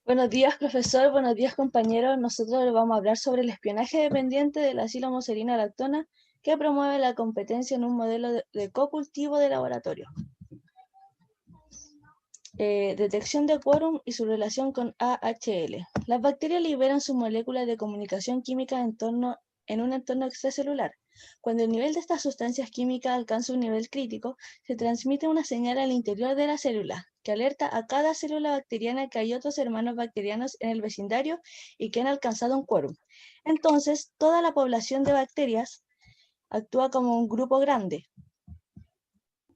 Buenos días, profesor. Buenos días, compañeros. Nosotros le vamos a hablar sobre el espionaje dependiente de la Acilo-Moserina lactona que promueve la competencia en un modelo de cocultivo de laboratorio. Detección de quórum y su relación con AHL. Las bacterias liberan sus moléculas de comunicación química en un entorno extracelular. Cuando el nivel de estas sustancias químicas alcanza un nivel crítico, se transmite una señal al interior de la célula, que alerta a cada célula bacteriana que hay otros hermanos bacterianos en el vecindario y que han alcanzado un quórum. Entonces, toda la población de bacterias actúa como un grupo grande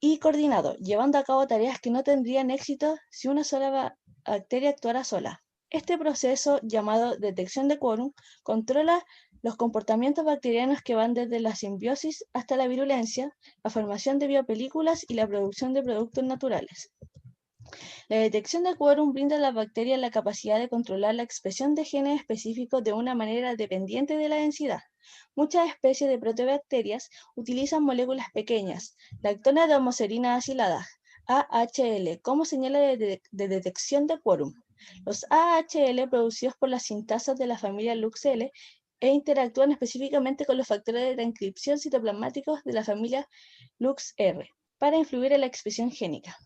y coordinado, llevando a cabo tareas que no tendrían éxito si una sola bacteria actuara sola. Este proceso, llamado detección de quórum, controla los comportamientos bacterianos que van desde la simbiosis hasta la virulencia, la formación de biopelículas y la producción de productos naturales. La detección de quórum brinda a las bacterias la capacidad de controlar la expresión de genes específicos de una manera dependiente de la densidad. Muchas especies de proteobacterias utilizan moléculas pequeñas, lactona de homoserina acilada, AHL, como señales de detección de quórum. Los AHL producidos por las sintasas de la familia LuxL interactúan específicamente con los factores de transcripción citoplasmáticos de la familia LuxR para influir en la expresión génica.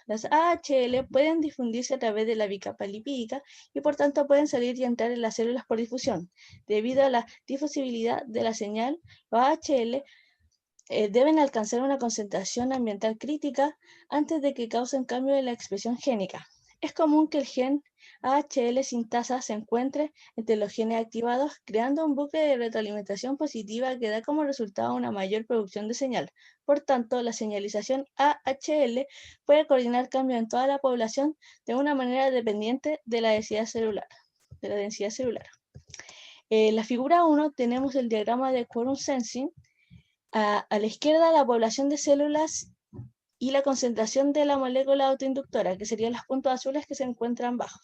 Las AHL pueden difundirse a través de la bicapa lipídica y por tanto pueden salir y entrar en las células por difusión. Debido a la difusibilidad de la señal, los AHL deben alcanzar una concentración ambiental crítica antes de que causen cambio en la expresión génica. Es común que el gen AHL sintasa se encuentre entre los genes activados, creando un bucle de retroalimentación positiva que da como resultado una mayor producción de señal. Por tanto, la señalización AHL puede coordinar cambios en toda la población de una manera dependiente de la densidad celular. En la figura 1 tenemos el diagrama de quorum sensing. A la izquierda, la población de células y la concentración de la molécula autoinductora, que serían los puntos azules que se encuentran bajo,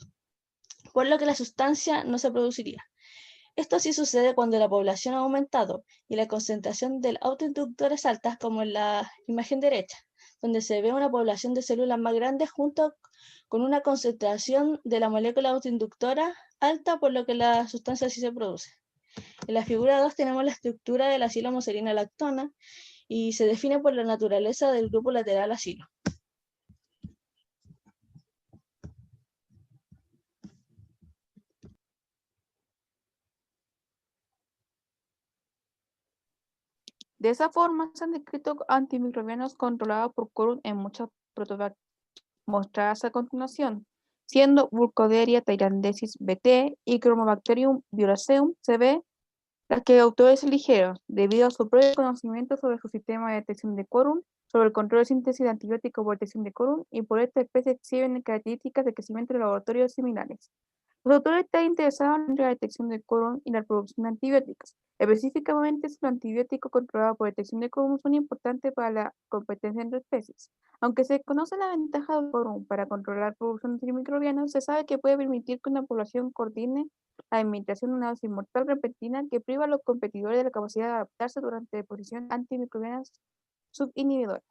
por lo que la sustancia no se produciría. Esto sí sucede cuando la población ha aumentado y la concentración del autoinductor es alta, como en la imagen derecha, donde se ve una población de células más grandes junto con una concentración de la molécula autoinductora alta, por lo que la sustancia sí se produce. En la figura 2 tenemos la estructura de la acilo-moserina lactona y se define por la naturaleza del grupo lateral acilo. De esa forma, se han descrito antimicrobianos controlados por quórum en muchas protobacterias mostradas a continuación, siendo Burkholderia thailandensis BT y Chromobacterium violaceum CB las que autores eligieron, debido a su propio conocimiento sobre su sistema de detección de quórum, sobre el control de síntesis de antibióticos por detección de quórum, y por esta especie exhiben características de crecimiento de laboratorios similares. Los autores están interesados en la detección de quórum y la producción de antibióticos. Específicamente, si los antibióticos controlados por detección de quórum son importantes para la competencia entre especies. Aunque se conoce la ventaja del quórum para controlar la producción de antimicrobianos, se sabe que puede permitir que una población coordine la administración de una dosis mortal repentina que priva a los competidores de la capacidad de adaptarse durante exposición a antimicrobianas subinhibidoras.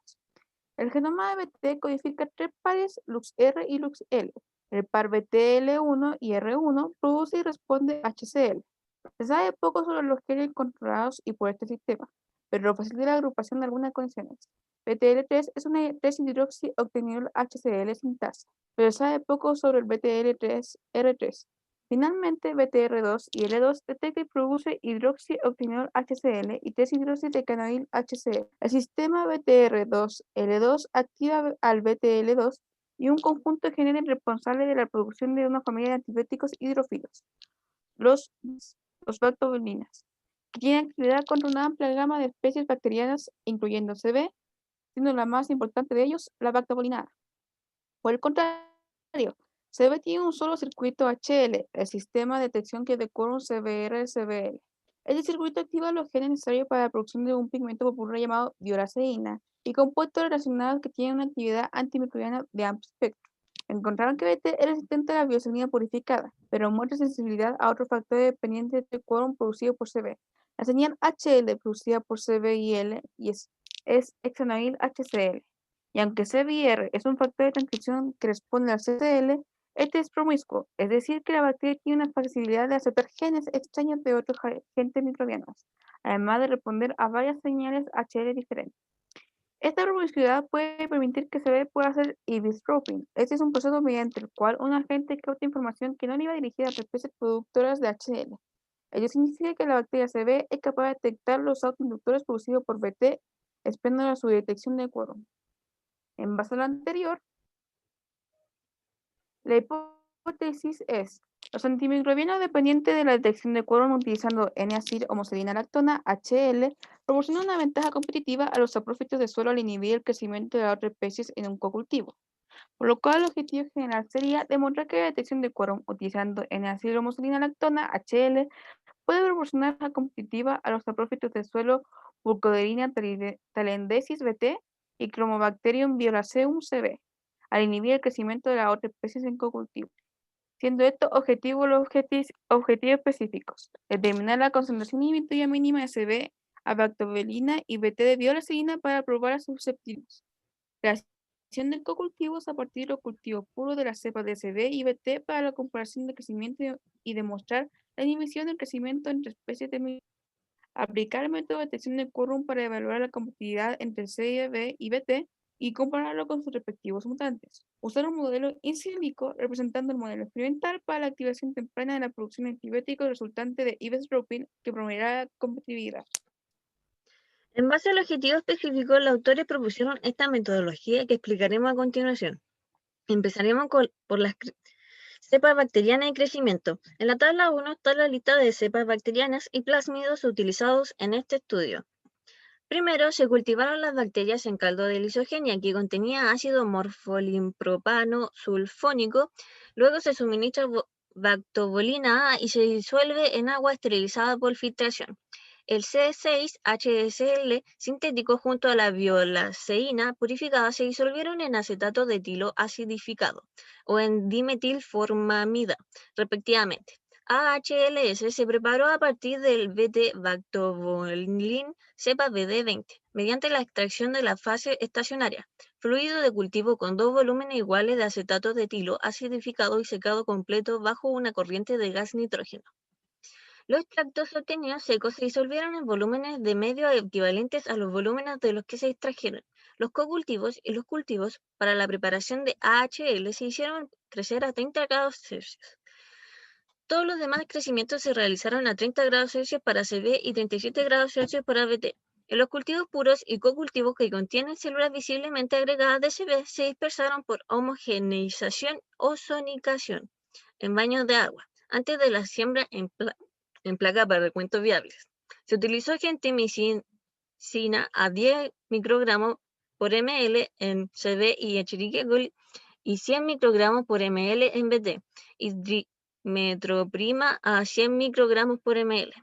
El genoma de BT codifica tres pares LuxR y LuxL. El par BTL1 y R1 produce y responde HCl. Se sabe poco sobre los genes controlados y por este sistema, pero lo facilita la agrupación de algunas condiciones. BTL3 es una 3-hidroxioctenidol HCl sintasa, pero se sabe poco sobre el BTL3R3. Finalmente, BTR2 y L2 detecta y produce hidroxioctinol HCl y 3-hidroxidecanoil HCl. El sistema BTR2-L2 activa al BTL2 y un conjunto de genes responsables de la producción de una familia de antibióticos hidrófilos, los lactobulinas, que tienen actividad contra una amplia gama de especies bacterianas, incluyendo CB, siendo la más importante de ellos la lactobulinada. Por el contrario, CB tiene un solo circuito HL, el sistema de detección que decora un CBR-CBL. Este circuito activa los genes necesarios para la producción de un pigmento popular llamado diuraceína y compuestos relacionados que tienen una actividad antimicrobiana de amplio espectro. Encontraron que BT es resistente a la bioseguridad purificada, pero muestra sensibilidad a otros factores dependientes del quórum producido por CB. La señal HL producida por CB y L es hexanoil HCl. Y aunque CBR es un factor de transcripción que responde al CCL, Este es promiscuo, es decir, que la bacteria tiene una facilidad de aceptar genes extraños de otros agentes microbianos, además de responder a varias señales HL diferentes. Esta promiscuidad puede permitir que CB pueda hacer eavesdropping. Este es un proceso mediante el cual un agente capta información que no le iba dirigida a especies productoras de HL. Ello significa que la bacteria CB es capaz de detectar los autoinductores producidos por BT, esperando a su detección de quórum. En base a lo anterior, la hipótesis es: los antimicrobianos dependientes de la detección de quórum utilizando N-acil-homoselinalactona, HL, proporcionan una ventaja competitiva a los saprófitos de suelo al inhibir el crecimiento de las otras especies en un cocultivo. Por lo cual, el objetivo general sería demostrar que la detección de quórum utilizando N-acil-homoselinalactona, HL, puede proporcionar ventaja competitiva a los saprófitos de suelo Burkholderia thalendensis BT y Chromobacterium violaceum CB, al inhibir el crecimiento de las otras especies en cocultivo, siendo estos objetivos específicos: determinar la concentración inhibitoria mínima de CB, abactovelina y BT de violacina para probar las susceptibles. Creación de cocultivos a partir de los cultivos puros de las cepas de CB y BT para la comparación de crecimiento y demostrar la inhibición del crecimiento entre especies de aplicar el método de detección de quórum para evaluar la compatibilidad entre CB y BT y compararlo con sus respectivos mutantes. Usar un modelo in silico representando el modelo experimental para la activación temprana de la producción de antibióticos resultante de eavesdropping que promoverá la compatibilidad. En base al objetivo específico, los autores propusieron esta metodología que explicaremos a continuación. Empezaremos por las cepas bacterianas y crecimiento. En la tabla 1 está la lista de cepas bacterianas y plásmidos utilizados en este estudio. Primero, se cultivaron las bacterias en caldo de lisogenia, que contenía ácido morfolimpropano sulfónico. Luego se suministra bactobolina A y se disuelve en agua esterilizada por filtración. El C6HSL sintético junto a la violaceína purificada se disolvieron en acetato de etilo acidificado o en dimetilformamida, respectivamente. AHLS se preparó a partir del beta-bactobolin cepa BD20 mediante la extracción de la fase estacionaria, fluido de cultivo con 2 volúmenes iguales de acetato de etilo acidificado y secado completo bajo una corriente de gas nitrógeno. Los extractos obtenidos secos se disolvieron en volúmenes de medio equivalentes a los volúmenes de los que se extrajeron. Los cocultivos y los cultivos para la preparación de AHL se hicieron crecer a 30 grados Celsius. Todos los demás crecimientos se realizaron a 30 grados Celsius para CB y 37 grados Celsius para BT. En los cultivos puros y cocultivos que contienen células visiblemente agregadas de CB se dispersaron por homogeneización o sonicación en baños de agua, antes de la siembra en placa para recuentos viables. Se utilizó gentamicina a 10 microgramos por ml en CB y Escherichia coli y 100 microgramos por ml en BT, y dimetroprima a 100 microgramos por ml.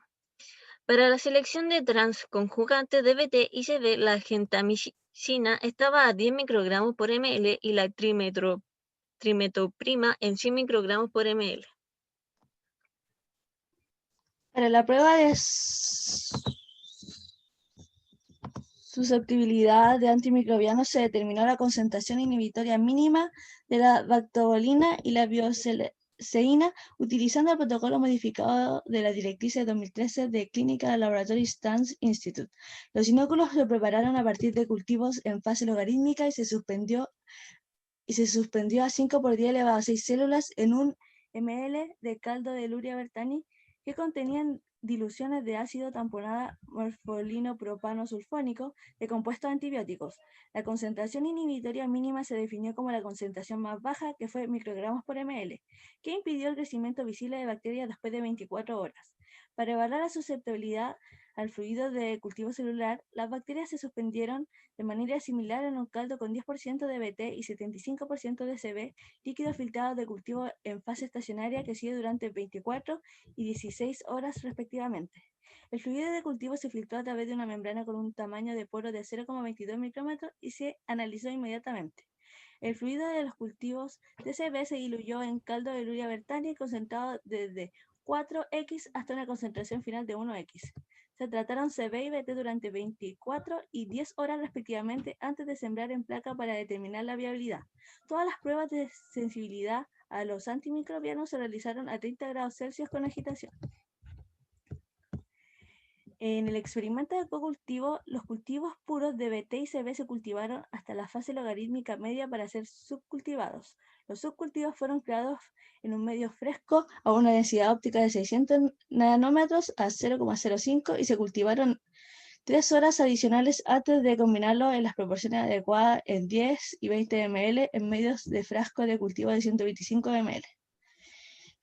Para la selección de transconjugantes de BT y CB, la gentamicina estaba a 10 microgramos por ml y la trimetoprima en 100 microgramos por ml. Para la prueba de susceptibilidad de antimicrobianos se determinó la concentración inhibitoria mínima de la bactobolina y la violaceína utilizando el protocolo modificado de la directriz de 2013 de Clinical Laboratory Standards Institute. Los inóculos se prepararon a partir de cultivos en fase logarítmica y se suspendió a 5 por 10 elevado a 6 células en 1 ml de caldo de Luria Bertani que contenían diluciones de ácido tamponada morfolino propano sulfónico de compuestos antibióticos. La concentración inhibitoria mínima se definió como la concentración más baja, que fue microgramos por ml, que impidió el crecimiento visible de bacterias después de 24 horas. Para evaluar la susceptibilidad al fluido de cultivo celular, las bacterias se suspendieron de manera similar en un caldo con 10% de BT y 75% de CB, líquido filtrado de cultivo en fase estacionaria que sigue durante 24 y 16 horas respectivamente. El fluido de cultivo se filtró a través de una membrana con un tamaño de poro de 0,22 micrómetros y se analizó inmediatamente. El fluido de los cultivos de CB se diluyó en caldo de Luria Bertani concentrado desde 4X hasta una concentración final de 1X. Se trataron CB y BT durante 24 y 10 horas respectivamente antes de sembrar en placa para determinar la viabilidad. Todas las pruebas de sensibilidad a los antimicrobianos se realizaron a 30 grados Celsius con agitación. En el experimento de cocultivo, los cultivos puros de BT y CB se cultivaron hasta la fase logarítmica media para ser subcultivados. Los subcultivos fueron creados en un medio fresco a una densidad óptica de 600 nanómetros a 0,05 y se cultivaron 3 horas adicionales antes de combinarlo en las proporciones adecuadas en 10 y 20 ml en medios de frasco de cultivo de 125 ml.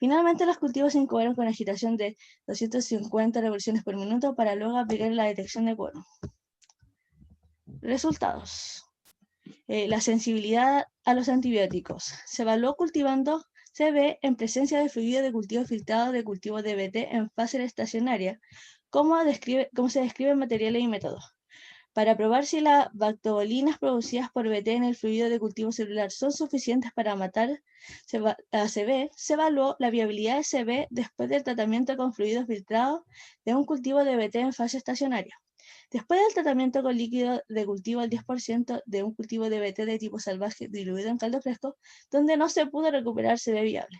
Finalmente, los cultivos se incubaron con agitación de 250 revoluciones por minuto para luego aplicar la detección de quórum. Resultados. La sensibilidad a los antibióticos. Se evaluó cultivando CB en presencia de fluido de cultivo filtrado de cultivo de BT en fase estacionaria, como se describe en materiales y métodos. Para probar si las bactobolinas producidas por BT en el fluido de cultivo celular son suficientes para matar a CB, se evaluó la viabilidad de CB después del tratamiento con fluido filtrado de un cultivo de BT en fase estacionaria. Después del tratamiento con líquido de cultivo al 10% de un cultivo de BT de tipo salvaje diluido en caldo fresco, donde no se pudo recuperar CB viable.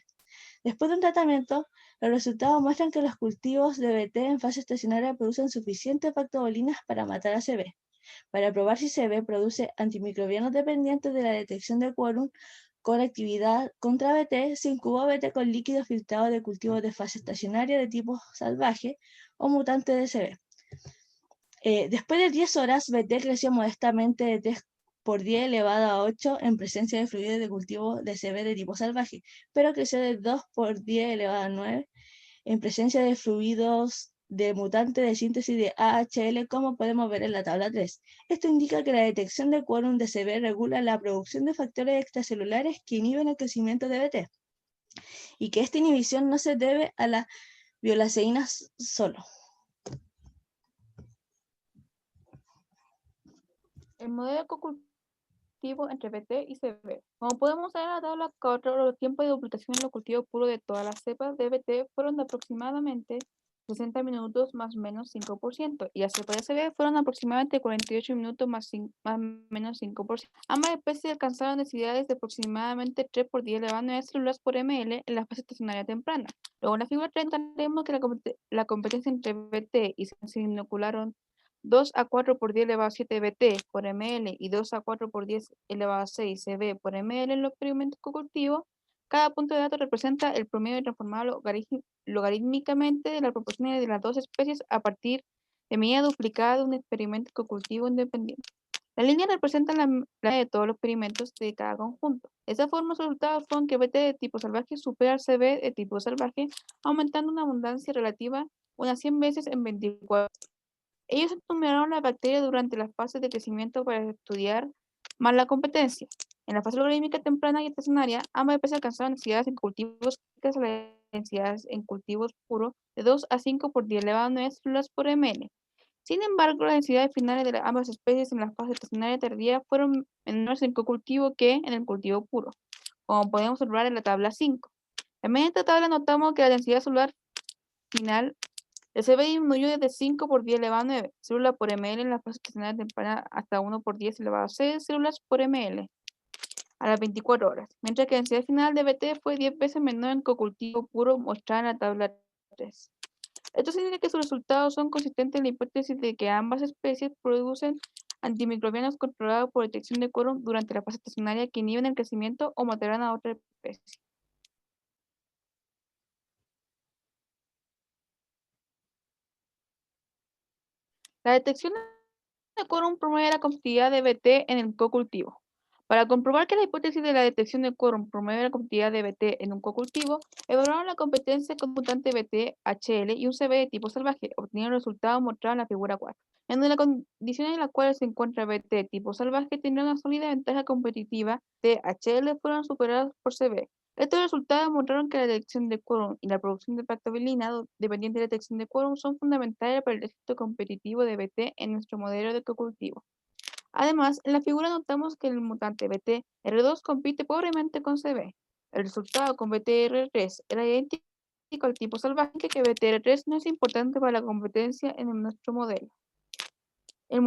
Después de un tratamiento, los resultados muestran que los cultivos de BT en fase estacionaria producen suficientes bactobolinas para matar a CB. Para probar si CB produce antimicrobianos dependientes de la detección de quórum con actividad contra BT, se incubó BT con líquido filtrado de cultivos de fase estacionaria de tipo salvaje o mutante de CB. Después de 10 horas, BT creció modestamente de 3 por 10 elevado a 8 en presencia de fluido de cultivo de CB de tipo salvaje, pero creció de 2 por 10 elevado a 9 en presencia de fluidos de mutante de síntesis de AHL, como podemos ver en la tabla 3. Esto indica que la detección de quórum de CB regula la producción de factores extracelulares que inhiben el crecimiento de BT, y que esta inhibición no se debe a las violaceínas solo. El modelo cocultivo entre BT y CB. Como podemos ver en la tabla 4, los tiempos de duplicación en los cultivos puros de todas las cepas de BT fueron de aproximadamente 60 minutos más o menos 5%, y las cepas de CB fueron aproximadamente 48 minutos más o menos 5%. Ambas especies alcanzaron densidades de aproximadamente 3 por 10 elevado a 9 células por ml en la fase estacionaria temprana. Luego en la figura 30 vemos que la competencia entre BT y se inocularon 2 a 4 por 10 elevado a 7 BT por ml y 2 a 4 por 10 elevado a 6 CB por ml en los experimentos cocultivos. Cada punto de datos representa el promedio transformado logarítmicamente de las proporciones de las dos especies a partir de medida duplicada de un experimento cocultivo independiente. La línea representa la media de todos los experimentos de cada conjunto. De esta forma, los resultados fueron que BT de tipo salvaje supera al CB de tipo salvaje, aumentando una abundancia relativa unas 100 veces en 24. Ellos enumeraron las bacterias durante las fases de crecimiento para estudiar más la competencia. En la fase logarítmica temprana y estacionaria, ambas especies alcanzaron densidades en cultivos críticas a las densidades en cultivos puros de 2 a 5 por 10 elevado a 9 células por ml. Sin embargo, las densidades finales de ambas especies en la fase estacionaria tardía fueron menores en cocultivo que en el cultivo puro, como podemos observar en la tabla 5. También en esta tabla notamos que la densidad celular final el CB disminuyó desde 5 por 10 elevado a 9 células por ml en la fase estacionaria temprana hasta 1 por 10 elevado a 6 células por ml a las 24 horas, mientras que la densidad final de BT fue 10 veces menor en cocultivo puro mostrada en la tabla 3. Esto significa que sus resultados son consistentes en la hipótesis de que ambas especies producen antimicrobianos controlados por detección de quórum durante la fase estacionaria que inhiben el crecimiento o matarán a otra especie. La detección de quórum promueve la competitividad de BT en el cocultivo. Para comprobar que la hipótesis de la detección de quórum promueve la competitividad de BT en un cocultivo, evaluaron la competencia con mutante BT, HL y un CB de tipo salvaje, obteniendo resultados mostrados en la figura 4. En las condiciones en las cuales se encuentra BT tipo salvaje tenía una sólida ventaja competitiva de HL fueron superadas por CB. Estos resultados mostraron que la detección de quórum y la producción de lactobilina dependiente de la detección de quórum son fundamentales para el éxito competitivo de BT en nuestro modelo de cocultivo. Además, en la figura notamos que el mutante BT-R2 compite pobremente con CB. El resultado con BT-R3 era idéntico al tipo salvaje, que BT-R3 no es importante para la competencia en nuestro modelo. El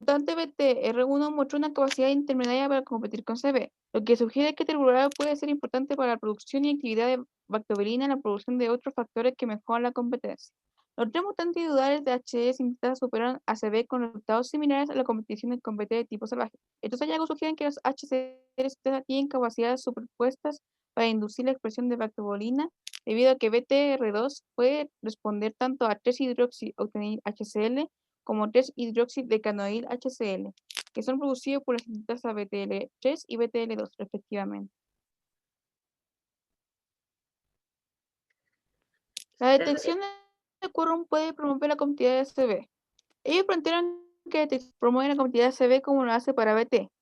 mutante BT-R1 mostró una capacidad intermedia para competir con CB, lo que sugiere que este regulador puede ser importante para la producción y actividad de bactobilina en la producción de otros factores que mejoran la competencia. Los 3 mutantes individuales de HC sintasa superan a CB con resultados similares a la competición con BT de tipo salvaje. Estos hallazgos sugieren que los HC sintasa tienen capacidades superpuestas para inducir la expresión de bactobolina, debido a que BTR2 puede responder tanto a 3-hidroxi-octanil HCl como 3-hidroxidecanoil HCl, que son producidos por la sintasa BTL3 y BTL2 respectivamente. La detección de quórum puede promover la competitividad de CB. Ellos plantearon que la detección promueve la competitividad de CB como lo hace para BT.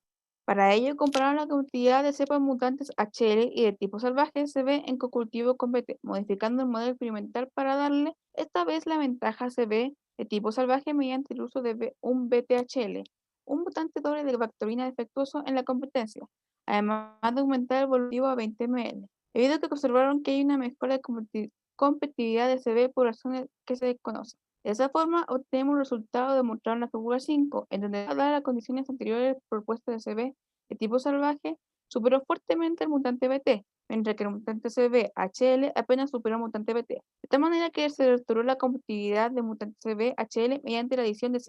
Para ello, compararon la competitividad de cepas mutantes HL y de tipo salvaje CB en cocultivo con BT, modificando el modelo experimental para darle esta vez la ventaja a CB de tipo salvaje mediante el uso de un BTHL, un mutante doble de bacterina defectuoso en la competencia, además de aumentar el volutivo a 20 ml, debido a que observaron que hay una mejora de competitividad de CB por razones que se desconocen. De esa forma, obtenemos el resultado demostrado en la figura 5, en donde, dadas las condiciones anteriores propuestas de CB de tipo salvaje, superó fuertemente al mutante BT, mientras que el mutante CB-HL apenas superó al mutante BT. De tal manera que se restauró la competitividad del mutante CB-HL mediante la adición de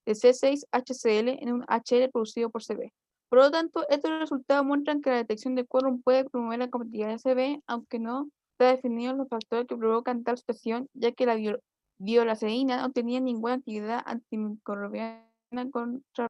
C6HCl en un HL producido por CB. Por lo tanto, estos resultados muestran que la detección de quórum puede promover la competitividad de CB, aunque no está definido los factores que provocan tal situación, ya que la violaceína no tenía ninguna actividad antimicrobiana contra.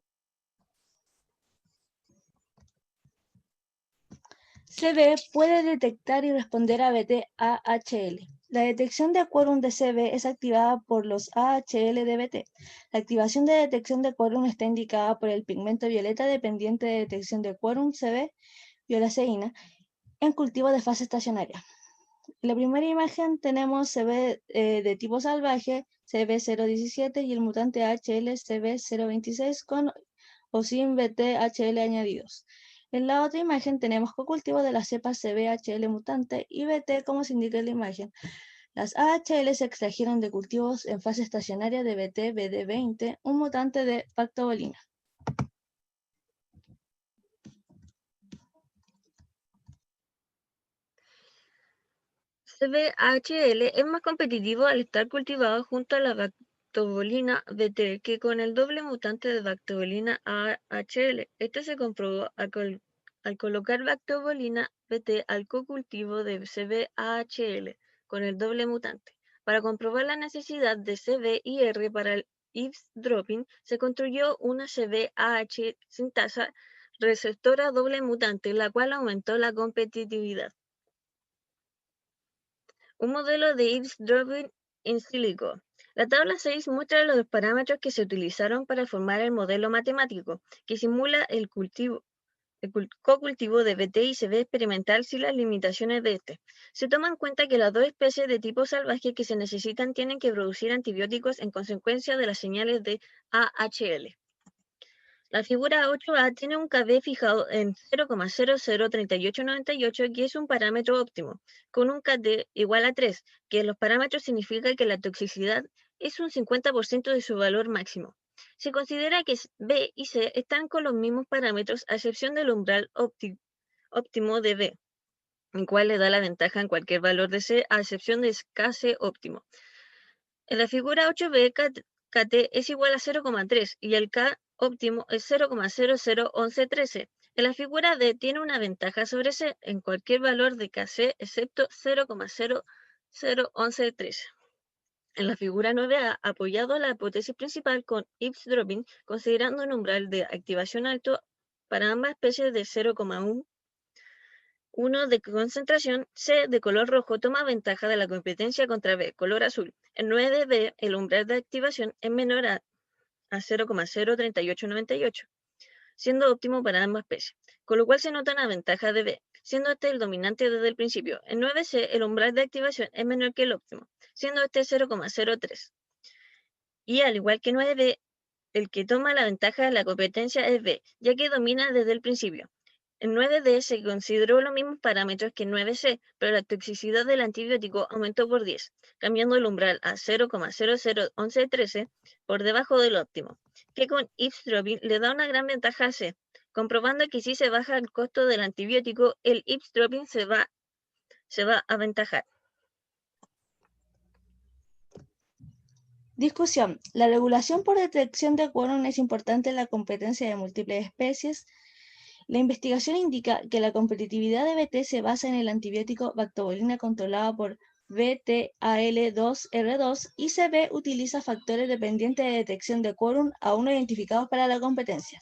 CB puede detectar y responder a BT-AHL. La detección de quórum de CB es activada por los AHL de BT. La activación de detección de quórum está indicada por el pigmento violeta dependiente de detección de quórum CB, violaceína, en cultivo de fase estacionaria. En la primera imagen tenemos CB de tipo salvaje, CB017, y el mutante HL CB026 con o sin BT-HL añadidos. En la otra imagen tenemos cocultivo de las cepas CB-HL mutante y BT como se indica en la imagen. Las AHL se extrajeron de cultivos en fase estacionaria de BT-BD20, un mutante de bactobolina. CB-HL es más competitivo al estar cultivado junto a la bactobolina BT que con el doble mutante de bactobolina AHL. Este se comprobó al colocar bactobolina BT al cocultivo de CB-AHL con el doble mutante. Para comprobar la necesidad de CB-IR para el eavesdropping, se construyó una CB-AH sintasa receptora doble mutante, la cual aumentó la competitividad. Un modelo de eavesdropping in silico. La tabla 6 muestra los parámetros que se utilizaron para formar el modelo matemático, que simula el cocultivo de BT y CB experimental sin las limitaciones de este. Se toma en cuenta que las dos especies de tipo salvaje que se necesitan tienen que producir antibióticos en consecuencia de las señales de AHL. La figura 8A tiene un KB fijado en 0,003898, que es un parámetro óptimo, con un KD igual a 3, que en los parámetros significa que la toxicidad es un 50% de su valor máximo. Se considera que B y C están con los mismos parámetros, a excepción del umbral óptimo de B, el cual le da la ventaja en cualquier valor de C, a excepción de KC óptimo. En la figura 8B, KT es igual a 0,3 y el K óptimo es 0,001113. En la figura D tiene una ventaja sobre C en cualquier valor de KC excepto 0,001113. En la figura 9A, apoyado la hipótesis principal con eavesdropping, considerando un umbral de activación alto para ambas especies de 0,1 de concentración, C de color rojo toma ventaja de la competencia contra B, color azul. En 9B, el umbral de activación es menor a 0,03898, siendo óptimo para ambas especies, con lo cual se nota una ventaja de B, siendo este el dominante desde el principio. En 9C, el umbral de activación es menor que el óptimo, siendo este 0,03. Y al igual que 9B, el que toma la ventaja de la competencia es B, ya que domina desde el principio. En 9D se consideró los mismos parámetros que en 9C, pero la toxicidad del antibiótico aumentó por 10, cambiando el umbral a 0,001113 por debajo del óptimo, que con eavesdropping le da una gran ventaja a C, comprobando que si se baja el costo del antibiótico, el eavesdropping se va a aventajar. Discusión. La regulación por detección de quórum es importante en la competencia de múltiples especies. La investigación indica que la competitividad de BT se basa en el antibiótico bactobolina controlado por BTAL2R2 y CB utiliza factores dependientes de detección de quórum aún no identificados para la competencia.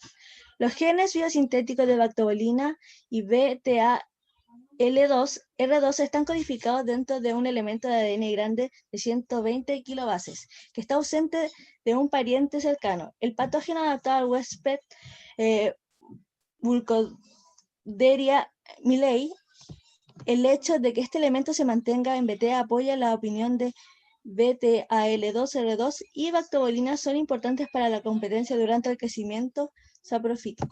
Los genes biosintéticos de bactobolina y BTAL2R2 están codificados dentro de un elemento de ADN grande de 120 kilobases, que está ausente de un pariente cercano. El patógeno adaptado al huésped Burkholderia millei. El hecho de que este elemento se mantenga en BT apoya la opinión de BTAL2R2 y bactobolina son importantes para la competencia durante el crecimiento saprofítico.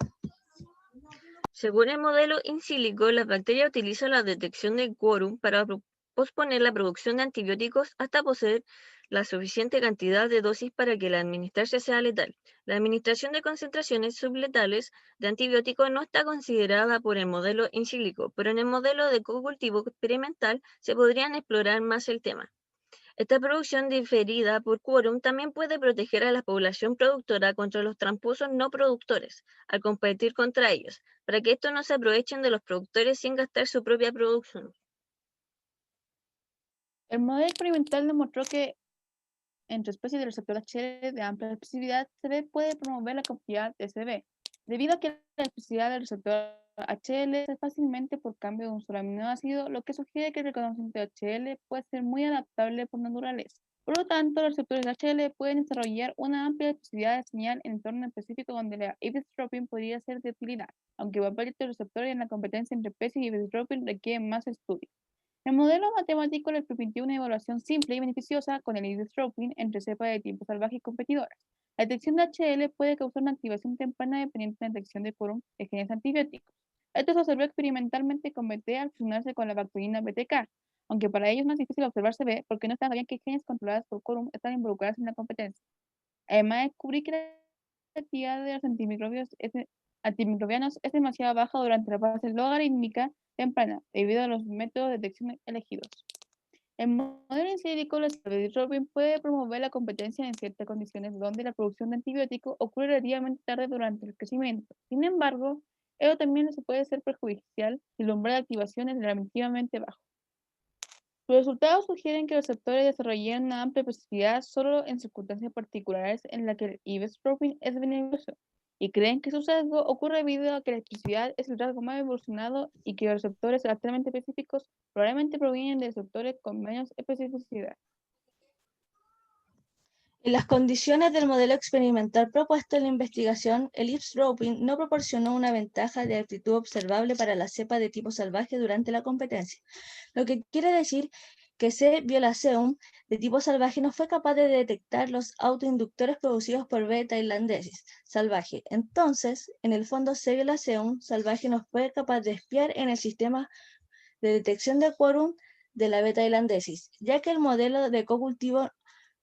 Según el modelo in silico, las bacterias utilizan la detección de quórum para posponer la producción de antibióticos hasta poseer la suficiente cantidad de dosis para que la administración sea letal. La administración de concentraciones subletales de antibióticos no está considerada por el modelo in silico, pero en el modelo de cocultivo experimental se podrían explorar más el tema. Esta producción diferida por quórum también puede proteger a la población productora contra los tramposos no productores, al competir contra ellos, para que estos no se aprovechen de los productores sin gastar su propia producción. El modelo experimental demostró que entre especies de receptor HL de amplia especificidad, CB puede promover la compatibilidad de CB, debido a que la especificidad del receptor HL es fácilmente por cambio de un solo aminoácido, lo que sugiere que el reconocimiento de HL puede ser muy adaptable por naturaleza. Por lo tanto, los receptores HL pueden desarrollar una amplia especificidad de señal en entorno específico donde la eavesdropping podría ser de utilidad, aunque el papel de estos receptores en la competencia entre especies y eavesdropping requiere más estudio. El modelo matemático les permitió una evaluación simple y beneficiosa con el eavesdropping entre cepas de tipo salvaje y competidoras. La detección de HL puede causar una activación temprana dependiente de la detección de quórum de genes antibióticos. Esto se observó experimentalmente con BT al fusionarse con la bacterina BTK, aunque para ellos es más difícil observar CB porque no sabían qué genes controlados por quórum están involucrados en la competencia. Además, descubrí que la actividad de los antimicrobianos es demasiado baja durante la fase logarítmica temprana, debido a los métodos de detección elegidos. El modelo in silico de eavesdropping puede promover la competencia en ciertas condiciones donde la producción de antibióticos ocurre relativamente tarde durante el crecimiento. Sin embargo, ello también se puede ser perjudicial si el umbral de activación es relativamente bajo. Los resultados sugieren que los receptores desarrollan una amplia especificidad solo en circunstancias particulares en las que el eavesdropping es beneficioso, y creen que su sesgo ocurre debido a que la especificidad es el rasgo más evolucionado y que los receptores altamente específicos probablemente provienen de receptores con menos especificidad. En las condiciones del modelo experimental propuesto en la investigación, el eavesdropping no proporcionó una ventaja de actitud observable para la cepa de tipo salvaje durante la competencia, lo que quiere decir que C. violaceum de tipo salvaje no fue capaz de detectar los autoinductores producidos por B. thailandensis salvaje. Entonces, en el fondo, C. violaceum salvaje no fue capaz de espiar en el sistema de detección de quórum de la B. thailandensis, ya que el modelo de cocultivo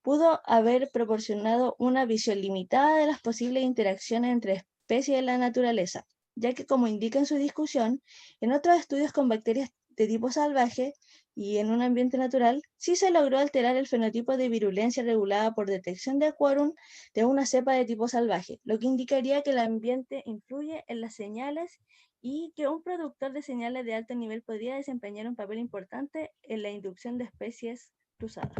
pudo haber proporcionado una visión limitada de las posibles interacciones entre especies en la naturaleza, ya que, como indica en su discusión, en otros estudios con bacterias de tipo salvaje y en un ambiente natural, sí se logró alterar el fenotipo de virulencia regulada por detección de quórum de una cepa de tipo salvaje, lo que indicaría que el ambiente influye en las señales y que un productor de señales de alto nivel podría desempeñar un papel importante en la inducción de especies cruzadas.